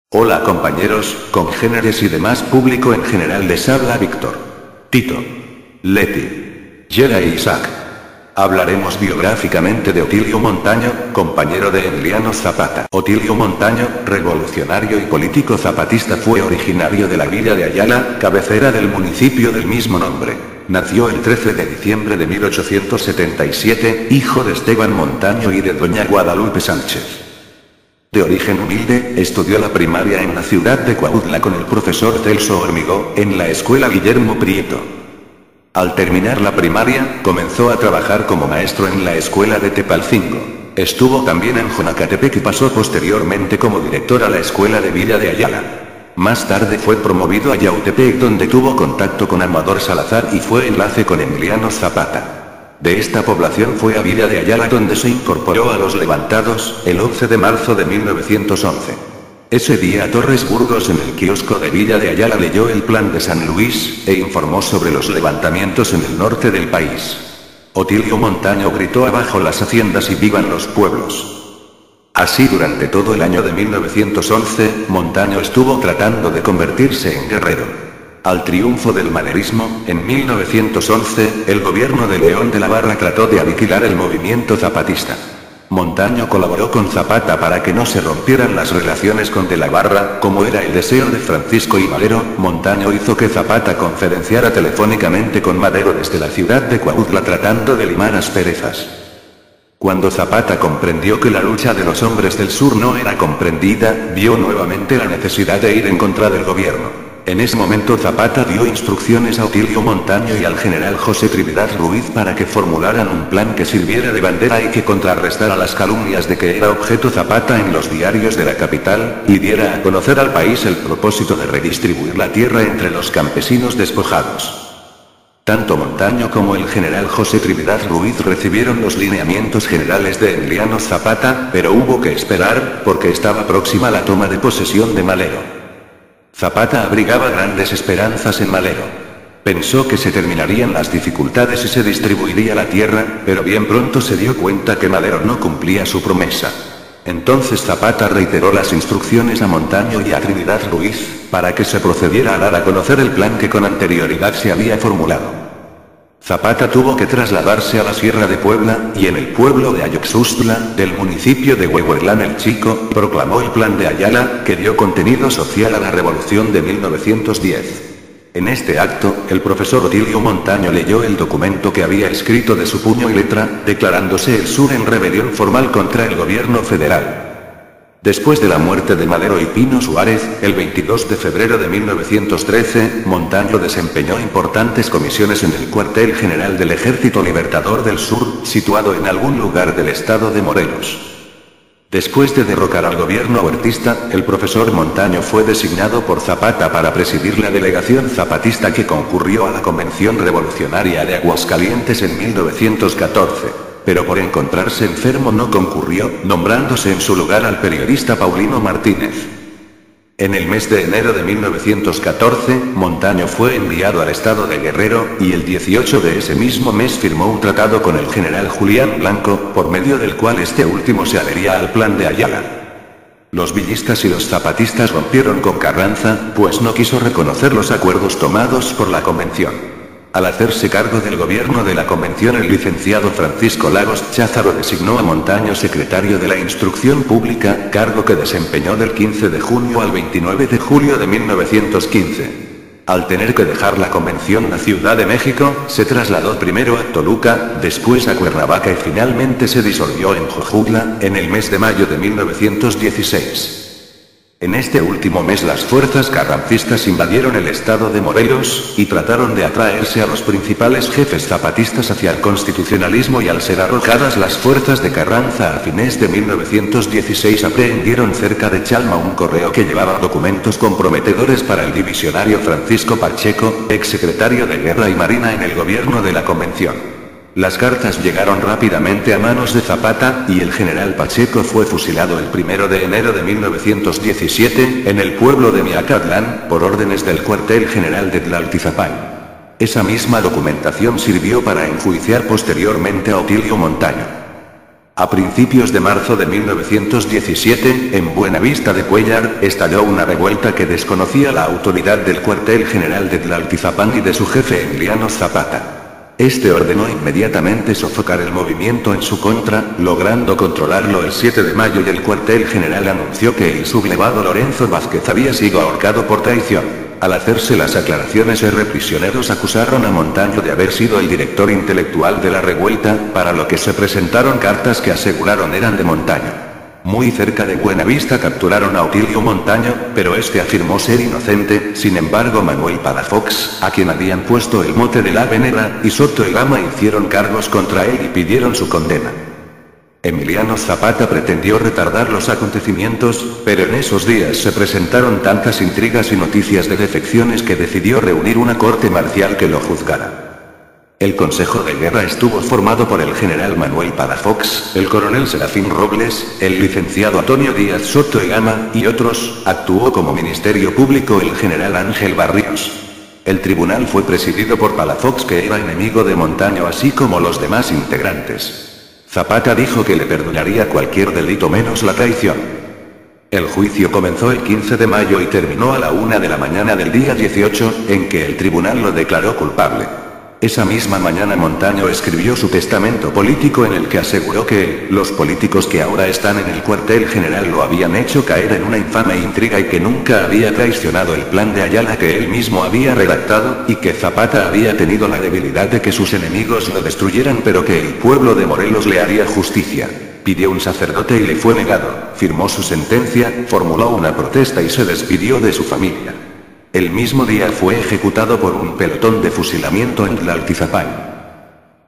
Hola compañeros, congéneres y demás público en general, les habla Víctor, Tito, Leti, Yera e Isaac. Hablaremos biográficamente de Otilio Montaño, compañero de Emiliano Zapata. Otilio Montaño, revolucionario y político zapatista, fue originario de la villa de Ayala, cabecera del municipio del mismo nombre. Nació el 13 de diciembre de 1877, hijo de Esteban Montaño y de doña Guadalupe Sánchez. De origen humilde, estudió la primaria en la ciudad de Cuautla con el profesor Celso Hormigó, en la escuela Guillermo Prieto. Al terminar la primaria, comenzó a trabajar como maestro en la escuela de Tepalcingo. Estuvo también en Jonacatepec y pasó posteriormente como director a la escuela de Villa de Ayala. Más tarde fue promovido a Yautepec, donde tuvo contacto con Amador Salazar y fue enlace con Emiliano Zapata. De esta población fue a Villa de Ayala, donde se incorporó a los levantados, el 11 de marzo de 1911. Ese día Torres Burgos, en el kiosco de Villa de Ayala, leyó el plan de San Luis, e informó sobre los levantamientos en el norte del país. Otilio Montaño gritó: abajo las haciendas y vivan los pueblos. Así durante todo el año de 1911, Montaño estuvo tratando de convertirse en guerrero. Al triunfo del maderismo, en 1911, el gobierno de León de la Barra trató de aniquilar el movimiento zapatista. Montaño colaboró con Zapata para que no se rompieran las relaciones con de la Barra, como era el deseo de Francisco I. Madero. Montaño hizo que Zapata conferenciara telefónicamente con Madero desde la ciudad de Cuautla, tratando de limar asperezas. Cuando Zapata comprendió que la lucha de los hombres del sur no era comprendida, vio nuevamente la necesidad de ir en contra del gobierno. En ese momento Zapata dio instrucciones a Otilio Montaño y al general José Trinidad Ruiz para que formularan un plan que sirviera de bandera y que contrarrestara las calumnias de que era objeto Zapata en los diarios de la capital, y diera a conocer al país el propósito de redistribuir la tierra entre los campesinos despojados. Tanto Montaño como el general José Trinidad Ruiz recibieron los lineamientos generales de Emiliano Zapata, pero hubo que esperar, porque estaba próxima la toma de posesión de Malero. Zapata abrigaba grandes esperanzas en Malero. Pensó que se terminarían las dificultades y se distribuiría la tierra, pero bien pronto se dio cuenta que Malero no cumplía su promesa. Entonces Zapata reiteró las instrucciones a Montaño y a Trinidad Ruiz, para que se procediera a dar a conocer el plan que con anterioridad se había formulado. Zapata tuvo que trasladarse a la Sierra de Puebla, y en el pueblo de Ayoxustla, del municipio de Huehuetlán el Chico, proclamó el plan de Ayala, que dio contenido social a la revolución de 1910. En este acto, el profesor Otilio Montaño leyó el documento que había escrito de su puño y letra, declarándose el sur en rebelión formal contra el gobierno federal. Después de la muerte de Madero y Pino Suárez, el 22 de febrero de 1913, Montaño desempeñó importantes comisiones en el cuartel general del Ejército Libertador del Sur, situado en algún lugar del estado de Morelos. Después de derrocar al gobierno huertista, el profesor Montaño fue designado por Zapata para presidir la delegación zapatista que concurrió a la Convención Revolucionaria de Aguascalientes en 1914. Pero por encontrarse enfermo no concurrió, nombrándose en su lugar al periodista Paulino Martínez. En el mes de enero de 1914, Montaño fue enviado al estado de Guerrero, y el 18 de ese mismo mes firmó un tratado con el general Julián Blanco, por medio del cual este último se adhería al plan de Ayala. Los villistas y los zapatistas rompieron con Carranza, pues no quiso reconocer los acuerdos tomados por la convención. Al hacerse cargo del gobierno de la convención, el licenciado Francisco Lagos Cházaro designó a Montaño secretario de la Instrucción Pública, cargo que desempeñó del 15 de junio al 29 de julio de 1915. Al tener que dejar la convención en la Ciudad de México, se trasladó primero a Toluca, después a Cuernavaca y finalmente se disolvió en Jojutla, en el mes de mayo de 1916. En este último mes las fuerzas carrancistas invadieron el estado de Morelos, y trataron de atraerse a los principales jefes zapatistas hacia el constitucionalismo, y al ser arrojadas las fuerzas de Carranza a fines de 1916 aprehendieron cerca de Chalma un correo que llevaba documentos comprometedores para el divisionario Francisco Pacheco, exsecretario de Guerra y Marina en el gobierno de la Convención. Las cartas llegaron rápidamente a manos de Zapata, y el general Pacheco fue fusilado el 1 de enero de 1917, en el pueblo de Miacatlán, por órdenes del cuartel general de Tlaltizapán. Esa misma documentación sirvió para enjuiciar posteriormente a Otilio Montaño. A principios de marzo de 1917, en Buenavista de Cuéllar, estalló una revuelta que desconocía la autoridad del cuartel general de Tlaltizapán y de su jefe Emiliano Zapata. Este ordenó inmediatamente sofocar el movimiento en su contra, logrando controlarlo el 7 de mayo y el cuartel general anunció que el sublevado Lorenzo Vázquez había sido ahorcado por traición. Al hacerse las aclaraciones, prisioneros acusaron a Montaño de haber sido el director intelectual de la revuelta, para lo que se presentaron cartas que aseguraron eran de Montaño. Muy cerca de Buenavista capturaron a Otilio Montaño, pero este afirmó ser inocente. Sin embargo, Manuel Palafox, a quien habían puesto el mote del Ave Negra, y Soto y Gama hicieron cargos contra él y pidieron su condena. Emiliano Zapata pretendió retardar los acontecimientos, pero en esos días se presentaron tantas intrigas y noticias de defecciones que decidió reunir una corte marcial que lo juzgara. El Consejo de Guerra estuvo formado por el general Manuel Palafox, el coronel Serafín Robles, el licenciado Antonio Díaz Soto y Gama, y otros. Actuó como Ministerio Público el general Ángel Barrios. El tribunal fue presidido por Palafox, que era enemigo de Montaño, así como los demás integrantes. Zapata dijo que le perdonaría cualquier delito menos la traición. El juicio comenzó el 15 de mayo y terminó a la 1 de la mañana del día 18, en que el tribunal lo declaró culpable. Esa misma mañana Montaño escribió su testamento político en el que aseguró que los políticos que ahora están en el cuartel general lo habían hecho caer en una infame intriga y que nunca había traicionado el plan de Ayala que él mismo había redactado, y que Zapata había tenido la debilidad de que sus enemigos lo destruyeran pero que el pueblo de Morelos le haría justicia. Pidió un sacerdote y le fue negado, firmó su sentencia, formuló una protesta y se despidió de su familia. El mismo día fue ejecutado por un pelotón de fusilamiento en Tlaltizapán.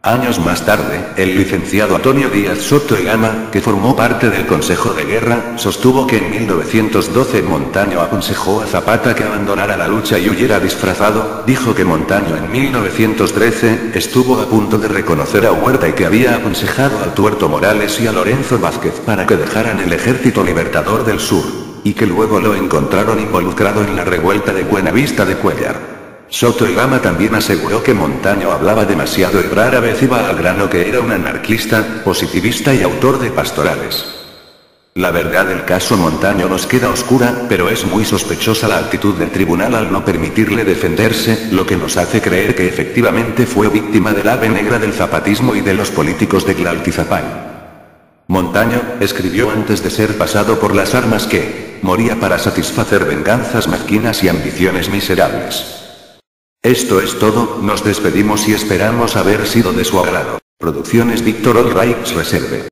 Años más tarde, el licenciado Antonio Díaz Soto y Gama, que formó parte del Consejo de Guerra, sostuvo que en 1912 Montaño aconsejó a Zapata que abandonara la lucha y huyera disfrazado. Dijo que Montaño en 1913 estuvo a punto de reconocer a Huerta y que había aconsejado al Tuerto Morales y a Lorenzo Vázquez para que dejaran el Ejército Libertador del Sur, y que luego lo encontraron involucrado en la revuelta de Buenavista de Cuéllar. Soto y Gama también aseguró que Montaño hablaba demasiado y rara vez iba al grano, que era un anarquista, positivista y autor de pastorales. La verdad del caso Montaño nos queda oscura, pero es muy sospechosa la actitud del tribunal al no permitirle defenderse, lo que nos hace creer que efectivamente fue víctima del Ave Negra del zapatismo y de los políticos de Tlaltizapán. Montaño escribió antes de ser pasado por las armas que moría para satisfacer venganzas mezquinas y ambiciones miserables. Esto es todo, nos despedimos y esperamos haber sido de su agrado. Producciones Víctor All Rights Reserve.